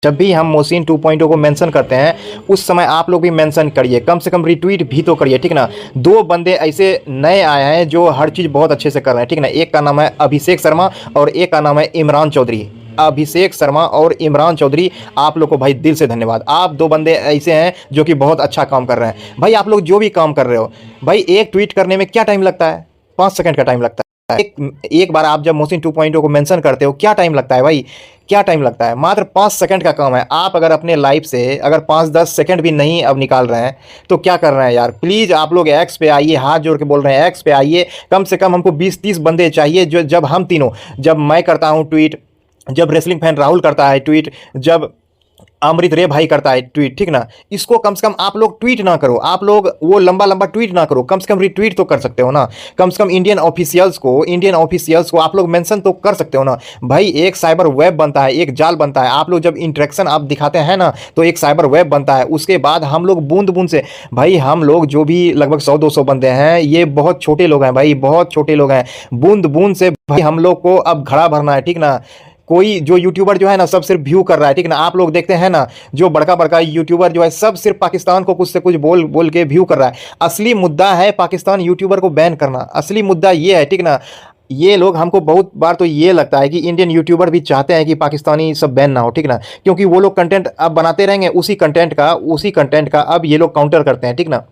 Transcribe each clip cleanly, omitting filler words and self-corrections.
जब भी हम मोहसिन 2.0 को मेंशन करते हैं उस समय आप लोग भी मेंशन करिए, कम से कम रिट्वीट भी तो करिए, ठीक ना। दो बंदे ऐसे नए आए हैं जो हर चीज़ बहुत अच्छे से कर रहे हैं, ठीक ना। एक का नाम है अभिषेक शर्मा और एक का नाम है इमरान चौधरी। अभिषेक शर्मा और इमरान चौधरी, आप लोग को भाई दिल से धन्यवाद। आप दो बंदे ऐसे हैं जो कि बहुत अच्छा काम कर रहे हैं। भाई आप लोग जो भी काम कर रहे हो, भाई एक ट्वीट करने में क्या टाइम लगता है? 5 सेकंड का टाइम लगता है। एक बार आप जब मोहसिन 2.0 को मेंशन करते हो, क्या टाइम लगता है भाई? क्या टाइम लगता है? मात्र 5 सेकंड का काम है। आप अगर अपने लाइफ से अगर 5-10 सेकंड भी नहीं अब निकाल रहे हैं तो क्या कर रहे हैं यार? प्लीज़ आप लोग एक्स पे आइए, हाथ जोड़ के बोल रहे हैं एक्स पे आइए। कम से कम हमको 20-30 बंदे चाहिए जो, जब हम तीनों, जब मैं करता हूँ ट्वीट, जब रेसलिंग फैन राहुल करता है ट्वीट, जब अमृत रे भाई करता है ट्वीट, ठीक ना। इसको कम से कम आप लोग ट्वीट ना करो, आप लोग वो लंबा लंबा ट्वीट ना करो, कम से कम रिट्वीट तो कर सकते हो ना। कम से कम इंडियन ऑफिशियल्स को आप लोग मेंशन तो कर सकते हो ना। भाई एक साइबर वेब बनता है, एक जाल बनता है। आप लोग जब इंटरेक्शन आप दिखाते हैं ना तो एक साइबर वेब बनता है। उसके बाद हम लोग बूंद बूंद से, भाई हम लोग जो भी लगभग 100-200 बंदे हैं, ये बहुत छोटे लोग हैं भाई, बहुत छोटे लोग हैं। बूंद बूंद से भाई हम लोग को अब घड़ा भरना है, ठीक ना। कोई जो यूट्यूबर जो है ना सब सिर्फ व्यू कर रहा है, ठीक ना। आप लोग देखते हैं ना जो बड़का बड़का यूट्यूबर जो है सब सिर्फ पाकिस्तान को कुछ से कुछ बोल बोल के व्यू कर रहा है। असली मुद्दा है पाकिस्तान यूट्यूबर को बैन करना, असली मुद्दा ये है, ठीक ना। ये लोग, हमको बहुत बार तो ये लगता है कि इंडियन यूट्यूबर भी चाहते हैं कि पाकिस्तानी सब बैन ना हो, ठीक ना। क्योंकि वो लोग कंटेंट अब बनाते रहेंगे, उसी कंटेंट का अब ये लोग काउंटर करते हैं, ठीक ना।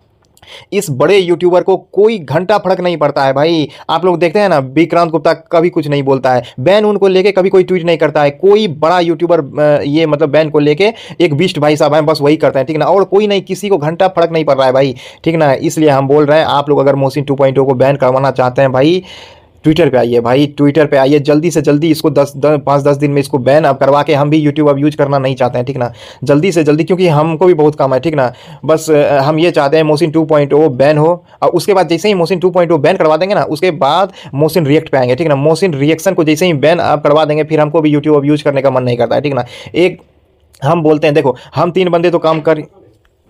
इस बड़े यूट्यूबर को कोई घंटा फर्क नहीं पड़ता है भाई। आप लोग देखते हैं ना विक्रांत गुप्ता कभी कुछ नहीं बोलता है, बैन उनको लेके कभी कोई ट्वीट नहीं करता है। कोई बड़ा यूट्यूबर ये मतलब बैन को लेके, एक बिस्ट भाई साहब हैं बस वही करते हैं, ठीक ना। और कोई नहीं, किसी को घंटा फर्क नहीं पड़ रहा है भाई, ठीक ना। इसलिए हम बोल रहे हैं आप लोग अगर मोहसिन 2.0 को बैन करवाना चाहते हैं भाई, ट्विटर पे आइए भाई, ट्विटर पे आइए जल्दी से जल्दी। इसको 5-10 दिन में इसको बैन अब करवा के, हम भी यूट्यूब अब यूज करना नहीं चाहते हैं, ठीक ना। जल्दी से जल्दी, क्योंकि हमको भी बहुत काम है, ठीक ना। बस हम ये चाहते हैं मोहसिन 2.0 बैन हो, और उसके बाद जैसे ही मोहसिन 2.0 बैन करवा देंगे ना, उसके बाद मोहसिन रिएक्ट पे आएंगे, ठीक ना। मोहसिन रिएक्शन को जैसे ही बैन आप करवा देंगे, फिर हमको भी यूट्यूब अब यूज करने का मन नहीं करता है, ठीक ना। एक हम बोलते हैं, देखो हम 3 बंदे तो काम कर,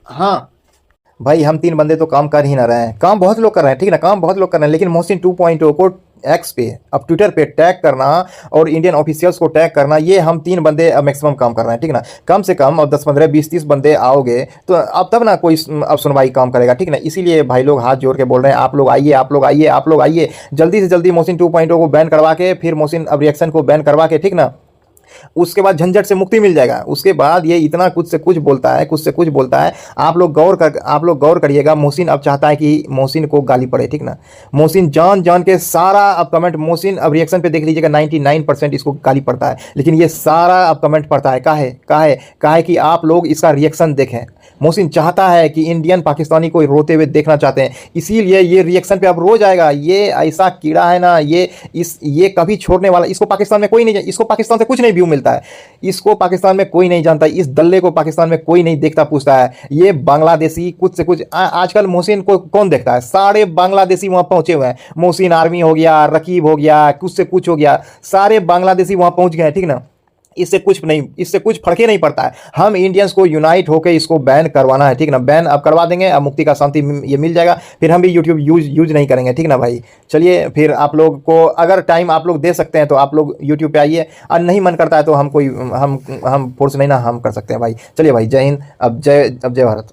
हाँ भाई हम 3 बंदे तो काम कर ही ना रहे हैं, काम बहुत लोग कर रहे हैं, ठीक ना। काम बहुत लोग कर रहे हैं, लेकिन मोहसिन 2.0 को एक्स पे, अब ट्विटर पे टैग करना और इंडियन ऑफिशियल्स को टैग करना, ये हम 3 बंदे अब मैक्सिमम काम कर रहे हैं, ठीक ना। कम से कम अब 10-15-20-30 बंदे आओगे तो अब तब ना कोई अब सुनवाई काम करेगा, ठीक ना। इसीलिए भाई लोग हाथ जोड़ के बोल रहे हैं आप लोग आइए, आप लोग आइए, आप लोग आइए जल्दी से जल्दी। मोहसिन 2.0 को बैन करवा के, फिर मोहसिन अब रिएक्शन को बैन करवा के, ठीक ना। उसके बाद झंझट से मुक्ति मिल जाएगा। उसके बाद ये इतना कुछ से कुछ बोलता है, कुछ से कुछ बोलता है। आप लोग गौर करिएगा, मोहसिन अब चाहता है कि मोहसिन को गाली पड़े, ठीक ना। मोहसिन जान जान के सारा अब कमेंट, मोहसिन अब रिएक्शन पे देख लीजिएगा 99% इसको गाली पड़ता है, लेकिन ये सारा अब कमेंट पड़ता है काहे कि आप लोग इसका रिएक्शन देखें। मोहसिन चाहता है कि इंडियन पाकिस्तानी को रोते हुए देखना चाहते हैं, इसीलिए ये रिएक्शन पे अब रो जाएगा। ये ऐसा कीड़ा है ना, ये कभी छोड़ने वाला, इसको पाकिस्तान में कोई नहीं, इसको पाकिस्तान से कुछ नहीं व्यू मिलता है, इसको पाकिस्तान में कोई नहीं जानता, इस दल्ले को पाकिस्तान में कोई नहीं देखता पूछता है। ये बांग्लादेशी कुछ से कुछ आजकल मोहसिन को कौन देखता है? सारे बांग्लादेशी वहां पहुंचे हुए हैं। मोहसिन आर्मी हो गया, रकीब हो गया, कुछ से कुछ हो गया, सारे बांग्लादेशी वहां पहुंच गए हैं, ठीक ना। इससे कुछ नहीं, इससे कुछ फर्क ही नहीं पड़ता है। हम इंडियंस को यूनाइट होकर इसको बैन करवाना है, ठीक ना। बैन अब करवा देंगे, अब मुक्ति का शांति ये मिल जाएगा, फिर हम भी यूट्यूब यूज नहीं करेंगे, ठीक ना भाई। चलिए फिर आप लोग को अगर टाइम आप लोग दे सकते हैं तो आप लोग यूट्यूब पे आइए, और नहीं मन करता है तो हम फोर्स नहीं ना हम कर सकते हैं भाई। चलिए भाई, जय हिंद, अब जय भारत।